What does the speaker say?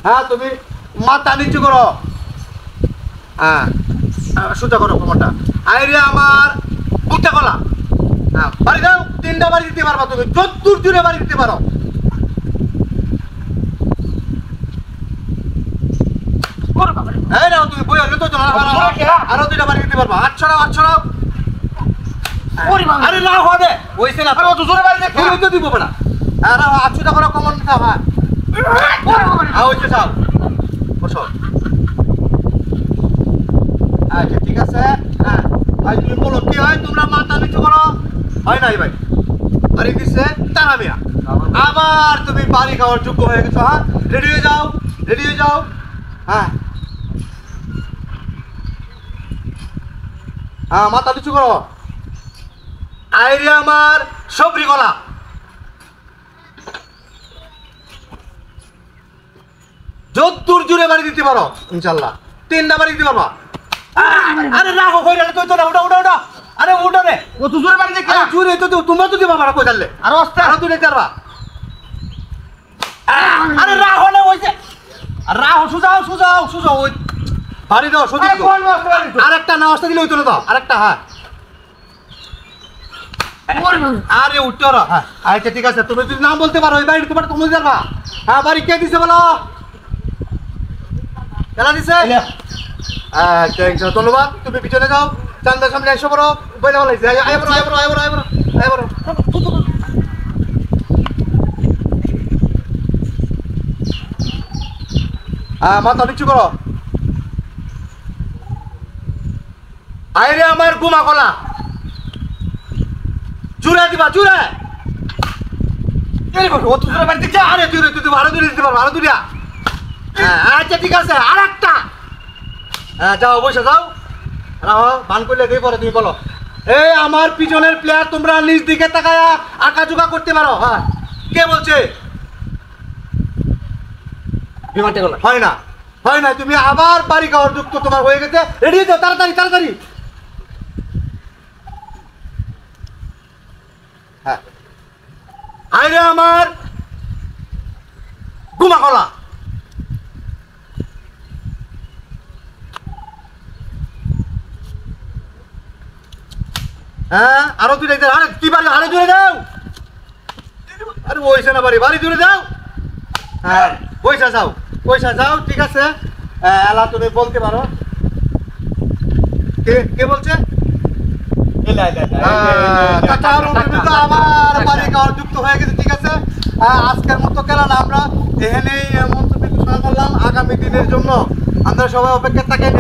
হ্যাঁ তুমি মাথা নিচু করো, হ্যাঁ সোজা করো কোমরটা। আইরে আমার বুকটা গলা, হ্যাঁ বাড়ি দাও, 3টা বাড়ি দিতে পারবা তুমি, যতদূর জুড়ে বাড়ি দিতে পারো। এই নাও তুমি বই হলে তো আরো 2টা বাড়ি দিতে পারবা। 8 আরে না হবে ওইছে না, অত জোরে বাড়ি দেখো তো দিব না। হ্যাঁ না 8টা করে কমন খাও। হ্যাঁ ওইছে যাও বসো। আচ্ছা ঠিক আছে। হ্যাঁ ভাই তুমি বলো কি হয়, তোমরা মাথা নিচু করো। হয় নাই ভাই, বাড়ি দিচ্ছে তারা মিয়া, আবার তুমি বাড়ি খাওয়ার যোগ্য হয়ে গেছো। হ্যাঁ রেডি হয়ে যাও, রেডি হয়ে যাও। হ্যাঁ হ্যাঁ মাথা নিচু করো। আইরে আমার সবরি গলা, যতদূর জুড়ে বাড়ি দিতে পারো ইনশাল্লাহ, 3টা বাড়ি দিতে পারবা। আরে রাখো কই রে তুই তো না, উঠা উঠা উঠা। আরে উঠো রে, কত জোরে বাড়ি দেখো। জুড়ে তো তোমরা তো দিবা মারা কই জানলে, আর অস্তে আরো 2 দিতে পারবা। আরে রাখো না ওইছে, রাখো সুজাও সুজাও সুজাও ওই বাড়ি দাও সুজি। আরেকটা না অস্তে দিলে হইতো না তো, আরেকটা। হ্যাঁ আরে উঠো রা। হ্যাঁ আচ্ছা ঠিক আছে, তুমি যদি নাম বলতে পারো ওই বাড়ি তোমার তুমি যাবা। হ্যাঁ বাড়ি কে দিছে বলো, কেনা দিছে? আচ্ছা ধন্যবাদ। তুমি পিছনে যাও, চান্দার সামনে এসে পড়ো, বইলে ভালো লাগছে। আয় বড় আয় বড় আয় বড় আয় বড় আয় বড়। হ্যাঁ মাথা নিচু করো। আইরে আমার গুমা গলা, জুড়ে দিবা জুড়ে। কত জোরে বাড়ি দেখছো। আরে জুড়ে তুই আরো দূরে দিতে পারবো, আরো দূরে। হ্যাঁ আচ্ছা ঠিক আছে, আর একটা। হ্যাঁ যাও বসে যাও, রাহো বান করলে দিয়ে পরে তুমি বলো। এই আমার পিছনের প্লেয়ার তোমরা নিজ দিকে তাকায়া আঁকাঝুকা করতে পারো। হ্যাঁ কে বলছে? বিমানটা গলা হয় না, হয় না। তুমি আবার বাড়ি খাওয়ার যুক্ত তোমার হয়ে গেছে। রেডি হয়ে যাও, তাড়াতাড়ি তাড়াতাড়ি। হ্যাঁ আইরে আমার গুমা গলা, হ্যাঁ আরো 2টা। আরে কি বাড়ি, আরো জুড়ে যাও। আরে বইসা না বাড়ি, বাড়ি জুড়ে যাও। হ্যাঁ বইসা যাও, বইসা যাও। ঠিক আছে এলা তুমি বলতে পারো। কে কে বলছে? আবার বাড়ি খাওয়ার যুক্ত হয়ে গেছে। ঠিক আছে আজকের মতো খেলা না আমরা এখানেই মন্তব্য ঘোষণা করলাম। আগামী দিনের জন্য আমরা সবাই অপেক্ষা থাকেন।